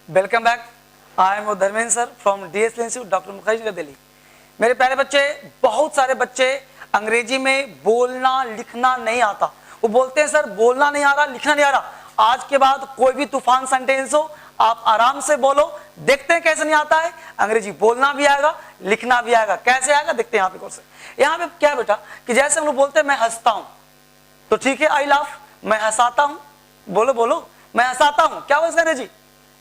Welcome back. I am Dharmendra sir from DSL institute doctor Mukherjee Nagar Delhi. मेरे प्यारे बच्चे, बहुत सारे बच्चे अंग्रेजी में बोलना लिखना नहीं आता। वो बोलते हैं सर बोलना नहीं आ रहा, लिखना नहीं आ रहा। आज के बाद कोई भी तूफान सेंटेंस हो आप आराम से बोलो, देखते हैं कैसे नहीं आता है। अंग्रेजी बोलना भी आएगा, लिखना भी आएगा। कैसे आएगा देखते हैं यहाँ पे कोर्स। यहाँ पे क्या है बेटा कि जैसे हम लोग बोलते हैं मैं हंसता हूँ, तो ठीक है आई लाफ। मैं हंसाता हूँ, बोलो बोलो मैं हंसाता हूँ। क्या हो इसका अंग्रेजी?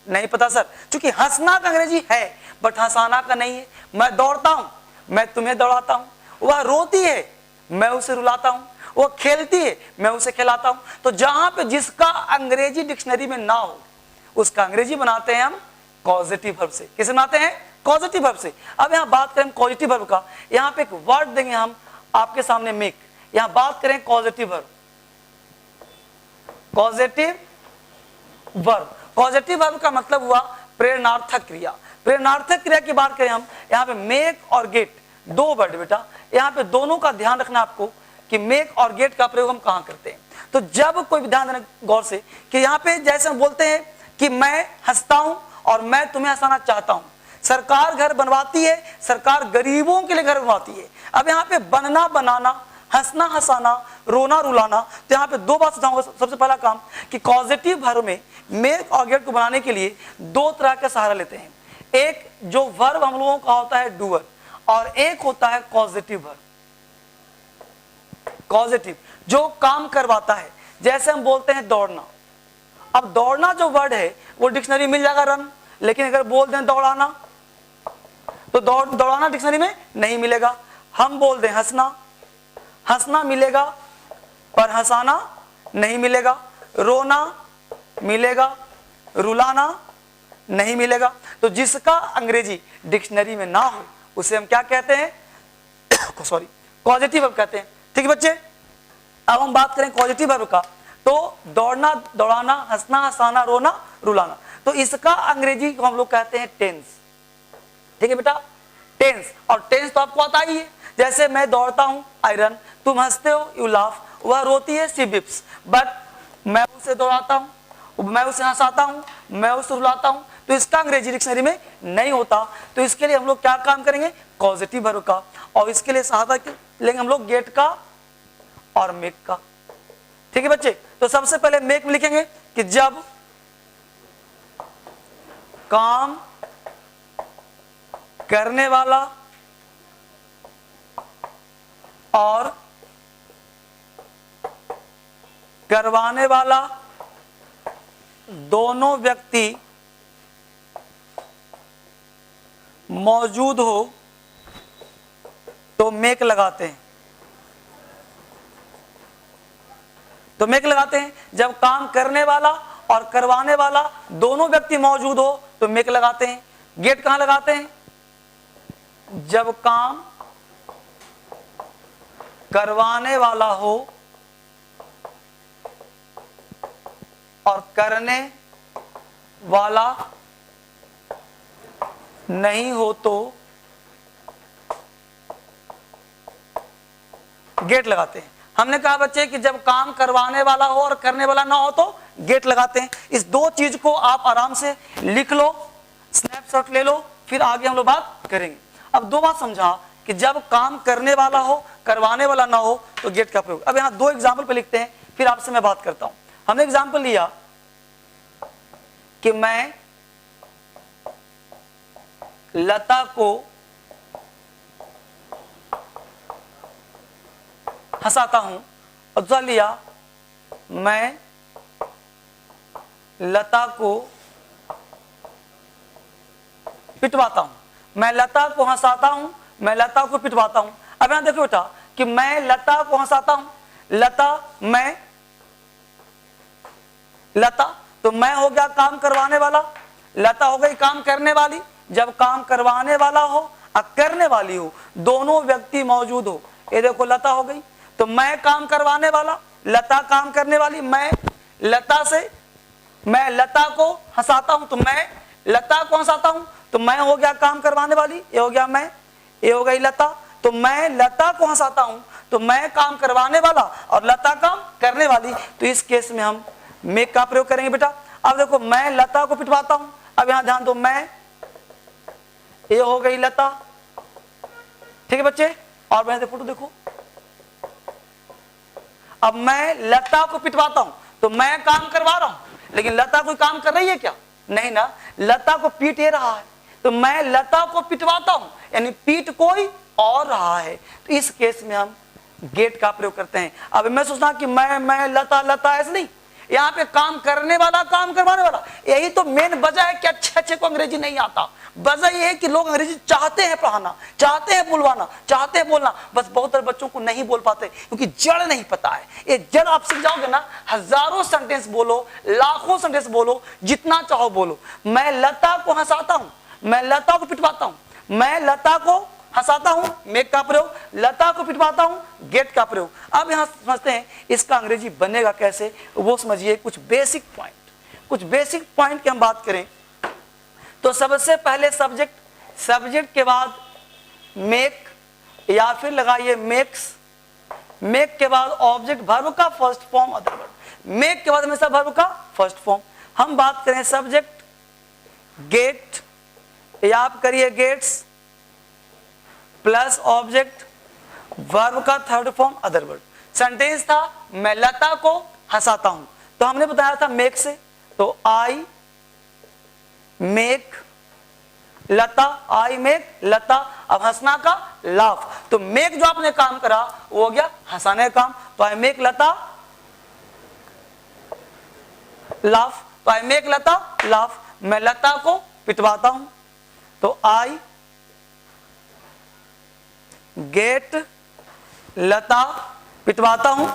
नहीं पता सर, क्योंकि हंसना का अंग्रेजी है बट हंसाना का नहीं है। मैं दौड़ता हूं, मैं तुम्हें दौड़ाता हूं। वह रोती है, मैं उसे रुलाता हूं। वह खेलती है, मैं उसे खिलाता हूं। तो जहां पे जिसका अंग्रेजी डिक्शनरी में ना हो उसका अंग्रेजी बनाते हैं हम कॉजेटिव वर्ब से। किसे बनाते हैं? कॉजेटिव वर्ब से। अब यहां बात करें कॉजेटिव वर्ब का, यहां पे एक वर्ड देंगे हम आपके सामने मेक। यहां बात करें positive verb, positive verb. Positive verb का मतलब हुआ प्रेरणार्थक क्रिया। प्रेरणार्थक क्रिया की बात करें हम, यहाँ पे मेक और गेट दो वर्ड बेटा, यहाँ पे दोनों का ध्यान रखना आपको कि मेक और गेट का प्रयोग हम कहाँ करते हैं। तो जब कोई ध्यान देना गौर से कि यहाँ पे जैसे हम बोलते हैं कि मैं हंसता हूं और मैं तुम्हें हंसाना चाहता हूं। सरकार घर बनवाती है, सरकार गरीबों के लिए घर बनवाती है। अब यहाँ पे बनना बनाना, हंसना हंसाना, रोना रुलाना, तो यहाँ पे दो बात समझाऊंगा। सबसे पहला काम कि पॉजिटिव वर्ब में मेक और गेट को बनाने के लिए दो तरह का सहारा लेते हैं। एक जो वर्ब हम लोगों का होता है डूअर, और एक होता है पॉजिटिव वर्ब। पॉजिटिव जो काम करवाता है, जैसे हम बोलते हैं दौड़ना। अब दौड़ना जो वर्ड है वो डिक्शनरी मिल जाएगा रन, लेकिन अगर बोल दें दौड़ाना तो दौड़ाना डिक्शनरी में नहीं मिलेगा। हम बोल दें हंसना, हंसना मिलेगा पर हंसाना नहीं मिलेगा। रोना मिलेगा, रुलाना नहीं मिलेगा। तो जिसका अंग्रेजी डिक्शनरी में ना हो उसे हम क्या कहते हैं? सॉरी, पॉजिटिव वर्ब कहते हैं। ठीक है बच्चे, अब हम बात करें पॉजिटिव वर्ब का, तो दौड़ना दौड़ाना, हंसना हंसाना, रोना रुलाना, तो इसका अंग्रेजी को हम लोग कहते हैं टेंस। ठीक है बेटा, टेंस। और टेंस तो आपको आता ही है। जैसे मैं दौड़ता हूं आई रन, तुम हंसते हो यू लाफ, वह रोती है शी वीप्स। बट मैं उसे दौड़ाता हूं, मैं उसे हंसाता हूं, मैं उसे रुलाता हूं, तो इसका अंग्रेजी डिक्शनरी में नहीं होता। तो इसके लिए हम लोग क्या काम करेंगे? पॉजिटिव वर्ब का, और इसके लिए सहायता लेंगे हम लोग गेट का और मेक का। ठीक है बच्चे, तो सबसे पहले मेक में लिखेंगे कि जब काम करने वाला और करवाने वाला दोनों व्यक्ति मौजूद हो तो मेक लगाते हैं। तो मेक लगाते हैं जब काम करने वाला और करवाने वाला दोनों व्यक्ति मौजूद हो तो मेक लगाते हैं। गेट कहां लगाते हैं? जब काम करवाने वाला हो और करने वाला नहीं हो तो गेट लगाते हैं। हमने कहा बच्चे कि जब काम करवाने वाला हो और करने वाला ना हो तो गेट लगाते हैं। इस दो चीज को आप आराम से लिख लो, स्नैपशॉट ले लो, फिर आगे हम लोग बात करेंगे। अब दो बात समझा कि जब काम करने वाला हो करवाने वाला ना हो तो गेट का प्रयोग। अब यहां दो एग्जाम्पल पे लिखते हैं, फिर आपसे मैं बात करता हूं। हमने एग्जाम्पल लिया कि मैं लता को हंसाता हूं, और दूसरा लिया मैं लता को पिटवाता हूं। मैं लता को हंसाता हूं, मैं लता को पिटवाता हूं। अब यहां देखो बेटा कि मैं लता को हंसाता हूं, लता मैं लता, तो मैं हो गया काम करवाने वाला, लता हो गई काम करने वाली। जब काम करवाने वाला हो और करने वाली हो दोनों व्यक्ति मौजूद हो, ये देखो लता हो गई, तो मैं काम करवाने वाला, लता काम करने वाली। मैं लता को हंसाता हूं तो मैं लता को हंसाता हूं, तो मैं हो गया काम करवाने वाली, ये हो गया मैं, ये हो गई लता। तो मैं लता को हंसाता हूं तो मैं काम करवाने वाला और लता काम करने वाली। तो इस केस में हम मेक का प्रयोग करेंगे बेटा। अब देखो मैं लता को पिटवाता हूं, अब यहां ध्यान दो, मैं, ये हो गई लता, ठीक है बच्चे। और मैं फोटो देखो, अब मैं लता को पिटवाता हूं तो मैं काम करवा रहा हूं, लेकिन लता कोई काम कर रही है क्या? नहीं ना, लता को पीट ये रहा है, तो मैं लता को पिटवाता हूं, यानी पीट कोई और रहा है, तो इस केस में हम गेट का प्रयोग करते हैं। अब मैं सोचना कि मैं लता लता, ऐसे नहीं, यहाँ पे काम करने वाला काम करवाने वाला, यही तो मेन वजह है कि अच्छे को अंग्रेजी नहीं आता। वजह ये है कि लोग अंग्रेजी चाहते हैं पढ़ाना, चाहते हैं बुलवाना, चाहते हैं बोलना, बस बहुत सारे बच्चों को नहीं बोल पाते क्योंकि जड़ नहीं पता है। ये जड़ आप सीख जाओगे ना, हजारों सेंटेंस बोलो, लाखों सेंटेंस बोलो, जितना चाहो बोलो। मैं लता को हंसाता हूं, मैं लता को पिटवाता हूं, मैं लता को हंसाता हूं, मेक का प्रयोग, लता को पिटवाता हूं, गेट का प्रयोग। अब यहां समझते हैं इसका अंग्रेजी बनेगा कैसे, वो समझिए। कुछ बेसिक पॉइंट की हम बात करें तो सबसे पहले सब्जेक्ट के बाद मेक या फिर लगाइए मेक्स, मेक के बाद ऑब्जेक्ट वर्ब का first form, other verb, make के बाद हमेशा वर्ब का फर्स्ट फॉर्म। हम बात करें सब्जेक्ट गेट, या आप करिए गेट्स प्लस ऑब्जेक्ट वर्ब का third form other verb. Sentence था मैं लता को हंसाता हूं, तो हमने बताया था मेक से, तो I make Lata, I make लता। अब हंसना का लाफ, तो मेक जो आपने काम करा वो हो गया हंसाने का काम, तो आई मेक लता लाफ, तो आई मेक लता लाफ। मैं लता को पिटवाता हूं तो आई गेट लता पिटवाता हूं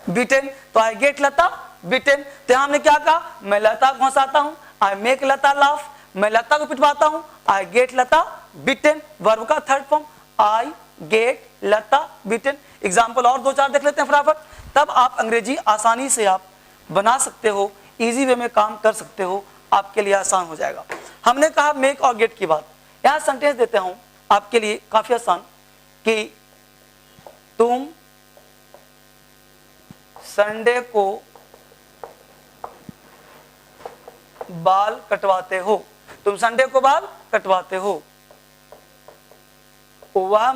बीटेन, तो आई गेट लता बीटेन। तो यहां हमने क्या कहा, मैं लता को हंसाता हूं, आई मेक लता लाफ, मैं लता को पिटवाता हूं, I get Lata beaten, verb का third form, I get Lata beaten. Example और दो चार देख लेते हैं फटाफट, तब आप अंग्रेजी आसानी से आप बना सकते हो, इजी वे में काम कर सकते हो, आपके लिए आसान हो जाएगा। हमने कहा मेक और गेट की बात, यहां सेंटेंस देते हूं आपके लिए काफी आसान, कि तुम संडे को बाल कटवाते हो, तुम संडे को बाल कटवाते हो, वह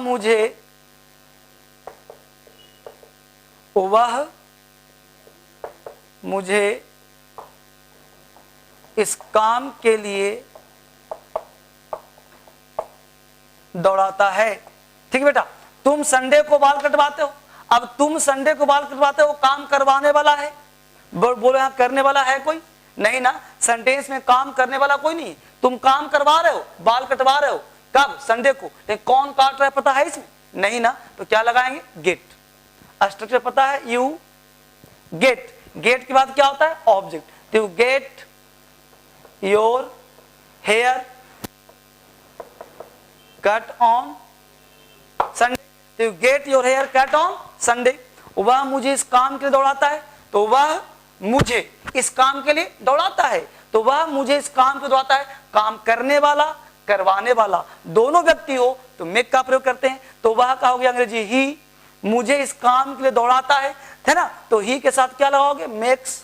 मुझे इस काम के लिए दौड़ाता है। ठीक है बेटा, तुम संडे को बाल कटवाते हो, अब तुम संडे को बाल कटवाते हो, काम करवाने वाला है, बोलो यहां करने वाला है कोई नहीं ना, सेंटेंस में काम करने वाला कोई नहीं, तुम काम करवा रहे हो, बाल कटवा रहे हो, कब, संडे को, लेकिन कौन काट रहा है पता है इसमें नहीं ना, तो क्या लगाएंगे गेट। स्ट्रक्चर पता है, यू गेट, गेट के बाद क्या होता है ऑब्जेक्ट, तो you get your hair cut on Sunday, तो you get your hair cut on Sunday. वह मुझे इस काम के लिए दौड़ाता है, तो वह मुझे इस काम के लिए दौड़ाता है, तो वह मुझे इस काम के लिए दौड़ाता है, काम करने वाला करवाने वाला दोनों व्यक्ति हो तो मेक का प्रयोग करते हैं, तो वह का हो गया अंग्रेजी ही, मुझे इस काम के लिए दौड़ाता है ना, तो ही के साथ क्या लगाओगे मेक्स,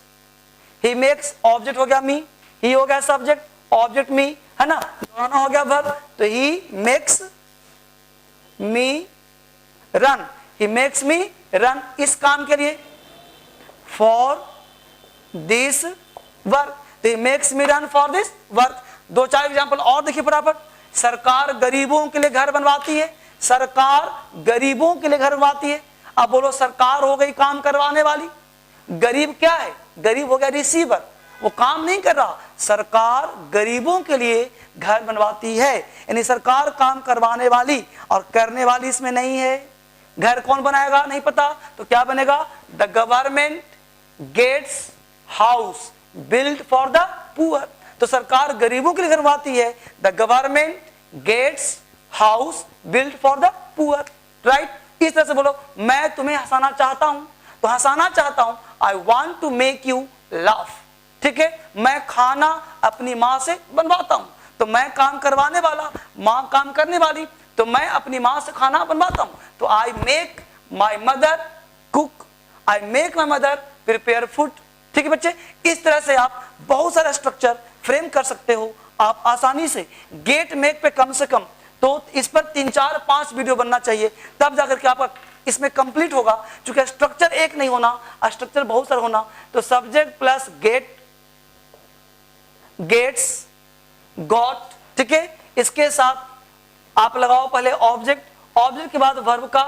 ही मेक्स, ऑब्जेक्ट हो गया मी, ही हो गया सब्जेक्ट, ऑब्जेक्ट मी, है ना, दोनों हो गया वर्ब, तो he makes me run, he makes me run, इस काम के लिए, फॉर दिस वर्क, तो he makes me run for this work. दो चार एग्जांपल और देखिए फटाफट, सरकार गरीबों के लिए घर बनवाती है, सरकार गरीबों के लिए घर बनवाती है। अब बोलो सरकार हो गई काम करवाने वाली, गरीब क्या है, गरीब हो गया रिसीवर, वो काम नहीं कर रहा, सरकार गरीबों के लिए घर बनवाती है, यानी सरकार काम करवाने वाली और करने वाली इसमें नहीं है। घर कौन बनाएगा नहीं पता, तो क्या बनेगा, the government gets house build for the poor, तो सरकार गरीबों के लिए घर बनवाती है, the government gets house build for the poor, right. इस तरह से बोलो, मैं तुम्हें हंसाना चाहता हूं, तो हंसाना चाहता हूं, I want to make you laugh, ठीक है। मैं खाना अपनी माँ से बनवाता हूं, तो मैं काम करवाने वाला, माँ काम करने वाली, तो मैं अपनी माँ से खाना बनवाता हूं, तो आई make my mother cook, I make my mother prepare food, ठीक है बच्चे, इस तरह से आप बहुत सारा स्ट्रक्चर फ्रेम कर सकते हो आप आसानी से। गेट मेक पे कम से कम तो इस पर 3, 4, 5 वीडियो बनना चाहिए, तब जाकर के आपका इसमें कंप्लीट होगा। क्योंकि स्ट्रक्चर एक नहीं होना, स्ट्रक्चर बहुत सारा होना। तो subject plus get, gets, got, ठीक है, इसके साथ आप लगाओ पहले ऑब्जेक्ट, ऑब्जेक्ट के बाद वर्ब का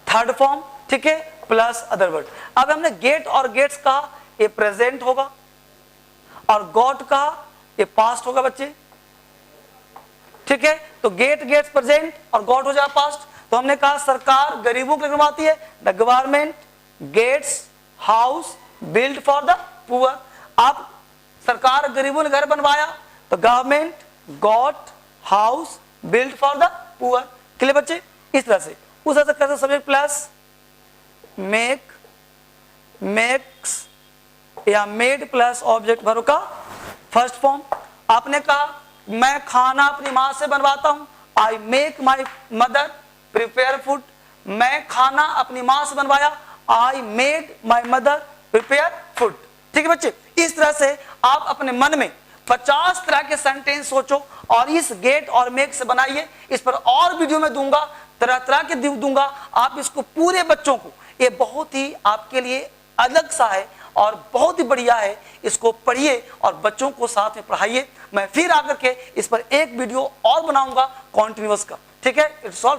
थर्ड फॉर्म, ठीक है, प्लस अदर वर्ड। अब हमने गेट और गेट्स कहा ये प्रेजेंट होगा, और गॉट कहा ये पास्ट होगा बच्चे, ठीक है। तो गेट गेट्स प्रेजेंट और गॉट हो जाए पास्ट। तो हमने कहा सरकार गरीबों के लिए बनवाती है, the government gets house build for the poor. आप सरकार गरीबों ने घर बनवाया तो government got house build for the poor. Clear बच्चे, इस तरह से उस तरह से कैसे सब्जेक्ट प्लस मेक, मेक्स या मेड प्लस ऑब्जेक्ट वर्ब का फर्स्ट फॉर्म। आपने कहा मैं खाना अपनी मां से बनवाता हूं, I make my mother prepare food. मैं खाना अपनी मां से बनवाया, I made my mother prepare food. ठीक है बच्चे, इस तरह से आप अपने मन में 50 तरह के सेंटेंस सोचो और इस गेट और मेक से बनाइए। इस पर और वीडियो में दूंगा, तरह तरह के दूंगा। आप इसको पूरे बच्चों को, ये बहुत ही आपके लिए अलग सा है और बहुत ही बढ़िया है, इसको पढ़िए और बच्चों को साथ में पढ़ाइए। मैं फिर आकर के इस पर एक वीडियो और बनाऊंगा कॉन्टिन्यूअस का, ठीक है। It's all.